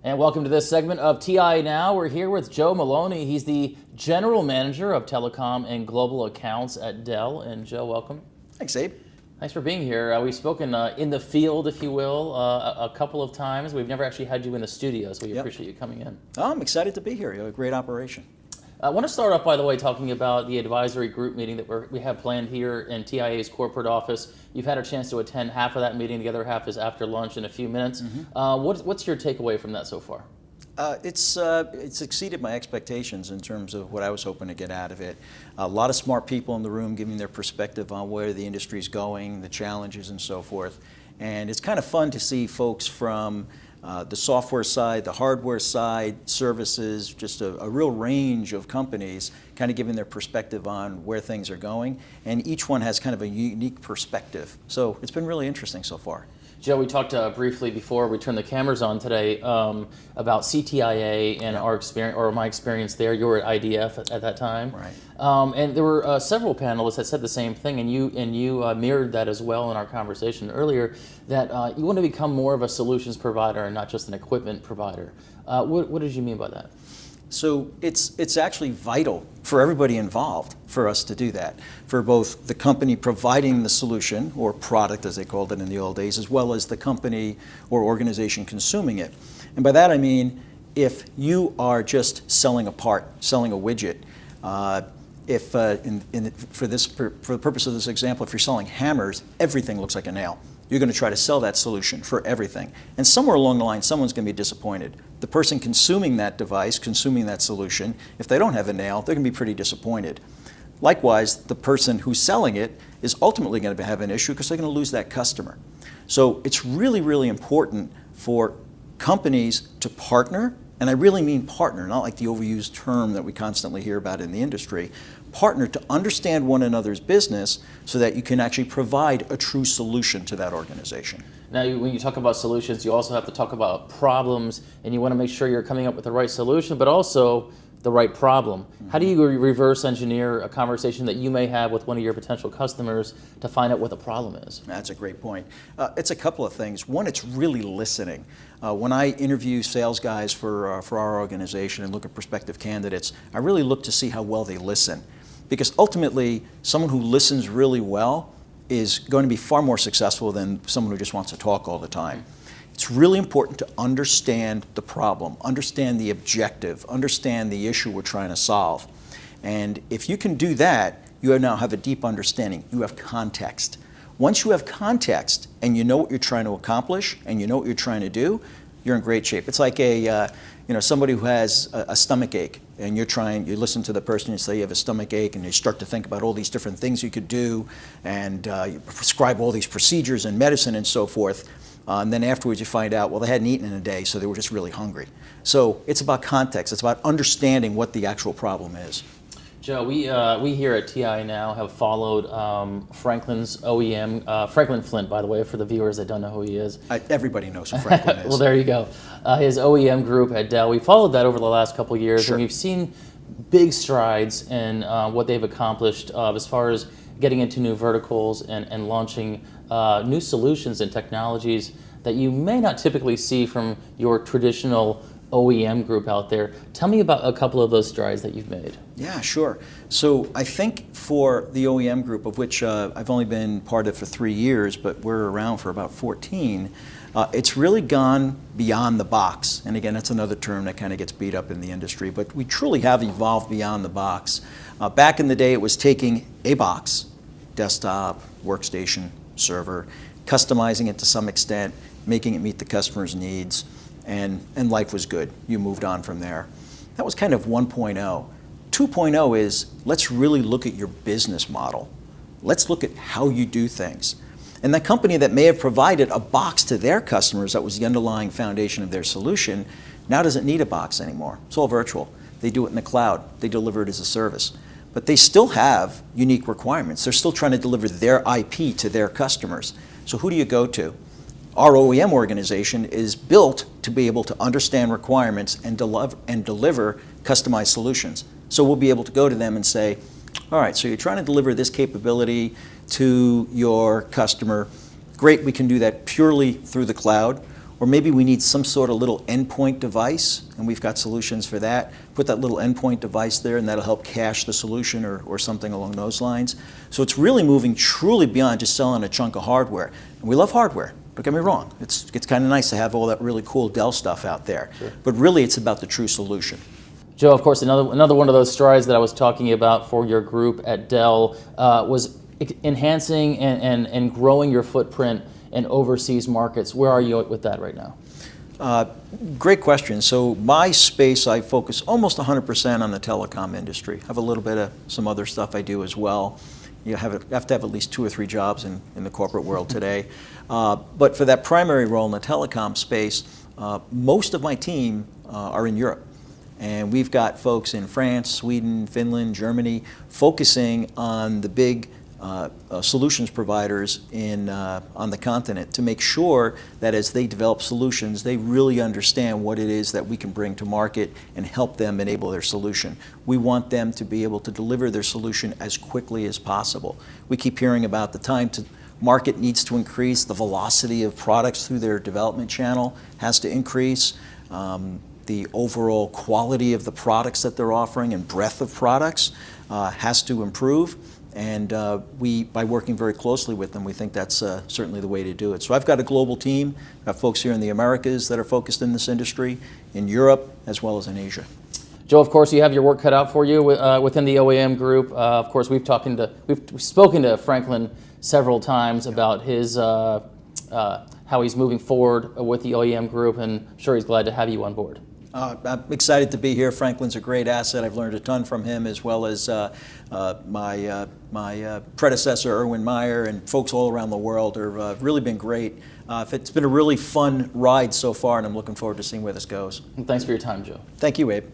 And welcome to this segment of TI Now. We're here with Joe Maloney. He's the General Manager of Telecom and Global Accounts at Dell. And Joe, welcome. Thanks, Abe. Thanks for being here. We've spoken in the field, if you will, a couple of times. We've never actually had you in the studio, so we appreciate you coming in. Oh, I'm excited to be here. You have a great operation. I want to start off, by the way, talking about the advisory group meeting that we have planned here in TIA's corporate office. You've had a chance to attend half of that meeting. The other half is after lunch in a few minutes. What's your takeaway from that so far? It's exceeded my expectations in terms of what I was hoping to get out of it. A lot of smart people in the room giving their perspective on where the industry is going, the challenges, and so forth. And it's kind of fun to see folks from the software side, the hardware side, services, just a real range of companies kind of giving their perspective on where things are going. And each one has kind of a unique perspective. So it's been really interesting so far. Joe, we talked briefly before we turned the cameras on today about CTIA and our experience, or my experience there. You were at IDF at that time, Right? And there were several panelists that said the same thing, and you mirrored that as well in our conversation earlier. That you want to become more of a solutions provider and not just an equipment provider. What did you mean by that? So it's actually vital for everybody involved for us to do that, for both the company providing the solution, or product as they called it in the old days, as well as the company or organization consuming it. And by that I mean, if you are just selling a part, selling a widget, for the purpose of this example, if you're selling hammers, everything looks like a nail. You're going to try to sell that solution for everything. And somewhere along the line, someone's going to be disappointed. The person consuming that device, consuming that solution, if they don't have a nail, they're going to be pretty disappointed. Likewise, the person who's selling it is ultimately going to have an issue because they're going to lose that customer. So it's really, really important for companies to partner, and I really mean partner, not like the overused term that we constantly hear about in the industry. Partner to understand one another's business so that you can actually provide a true solution to that organization. Now, when you talk about solutions, you also have to talk about problems, and you want to make sure you're coming up with the right solution, but also the right problem. How do you reverse engineer a conversation that you may have with one of your potential customers to find out what the problem is? That's a great point. It's a couple of things. One, it's really listening. When I interview sales guys for our organization and look at prospective candidates, I really look to see how well they listen. Because ultimately, someone who listens really well is going to be far more successful than someone who just wants to talk all the time. It's really important to understand the problem, understand the objective, understand the issue we're trying to solve. And if you can do that, you now have a deep understanding. You have context. Once you have context and you know what you're trying to accomplish and you know what you're trying to do, you're in great shape. It's like somebody who has a stomach ache, and you listen to the person, you say you have a stomach ache, and you start to think about all these different things you could do, and you prescribe all these procedures and medicine and so forth. And then afterwards you find out, well, they hadn't eaten in a day, so they were just really hungry. So it's about context. It's about understanding what the actual problem is. Joe, we here at TI Now have followed Franklin's OEM, Franklin Flint, by the way, for the viewers that don't know who he is. Everybody knows who Franklin is. Well, there you go. His OEM group at Dell. We followed that over the last couple of years, Sure. and we've seen big strides in what they've accomplished as far as getting into new verticals and launching new solutions and technologies that you may not typically see from your traditional OEM group out there. Tell me about a couple of those strides that you've made. Yeah, sure. So I think for the OEM group, of which I've only been part of for 3 years, but we're around for about 14, it's really gone beyond the box. And again, that's another term that kind of gets beat up in the industry, but we truly have evolved beyond the box. Back in the day, it was taking a box, desktop, workstation, server, customizing it to some extent, making it meet the customer's needs, and life was good. You moved on from there. That was kind of 1.0. 2.0 is, let's really look at your business model. Let's look at how you do things. And that company that may have provided a box to their customers, that was the underlying foundation of their solution, now doesn't need a box anymore. It's all virtual. They do it in the cloud. They deliver it as a service. But they still have unique requirements. They're still trying to deliver their IP to their customers. So who do you go to? Our OEM organization is built to be able to understand requirements and deliver customized solutions. So we'll be able to go to them and say, all right, so you're trying to deliver this capability to your customer. Great, we can do that purely through the cloud. or maybe we need some sort of little endpoint device, and we've got solutions for that. Put that little endpoint device there, and that'll help cache the solution or something along those lines. So it's really moving truly beyond just selling a chunk of hardware. And we love hardware. Don't get me wrong. It's kind of nice to have all that really cool Dell stuff out there. Sure. But really, it's about the true solution. Joe, of course, another one of those strides that I was talking about for your group at Dell was enhancing and growing your footprint in overseas markets. Where are you with that right now? Great question. So my space, I focus almost 100% on the telecom industry. I have a little bit of some other stuff I do as well. You have to have at least 2 or 3 jobs in the corporate world today. But for that primary role in the telecom space, most of my team are in Europe. And we've got folks in France, Sweden, Finland, Germany, focusing on the big solutions providers on the continent to make sure that as they develop solutions, they really understand what it is that we can bring to market and help them enable their solution. We want them to be able to deliver their solution as quickly as possible. We keep hearing about the time to market needs to increase, the velocity of products through their development channel has to increase. The overall quality of the products that they're offering and breadth of products has to improve. And by working very closely with them, we think that's certainly the way to do it. So I've got a global team. I've got folks here in the Americas that are focused in this industry, in Europe, as well as in Asia. Joe, of course, you have your work cut out for you within the OEM group. Of course, we've spoken to Franklin several times about his how he's moving forward with the OEM group, and I'm sure he's glad to have you on board. I'm excited to be here. Franklin's a great asset. I've learned a ton from him, as well as my predecessor, Erwin Meyer, and folks all around the world have really been great. It's been a really fun ride so far, and I'm looking forward to seeing where this goes. And thanks for your time, Joe. Thank you, Abe.